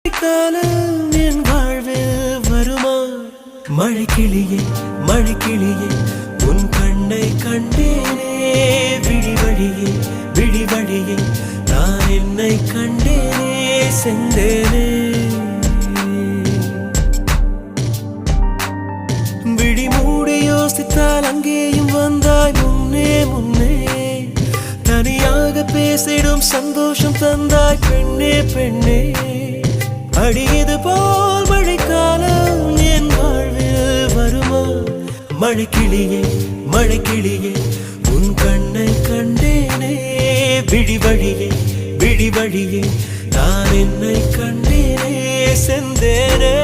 காலம் என் வாழ்வில் வருமா? மழைக்கிளியே மழைக்கிளியே உன் கண்ணை கண்டேனே, விழிவழியே விழிவழியே நான் என்னை கண்டேனே, செந்தேனே. விழி மூடி யோசித்தால் அங்கேயும் வந்தாய் முன்னே முன்னே, தனியாக பேசிடும் சந்தோஷம் தந்தாய் பெண்ணே பெண்ணே. அடியது போல் மழைக்காலம் என் வாழ்வில் வருமா? மழைக்கிளியே மழைக்கிளியே உன் கண்ணை கண்டேனே, விழிவழியே விழிவழியே நான் என்னை கண்டேனே, செந்தேனே.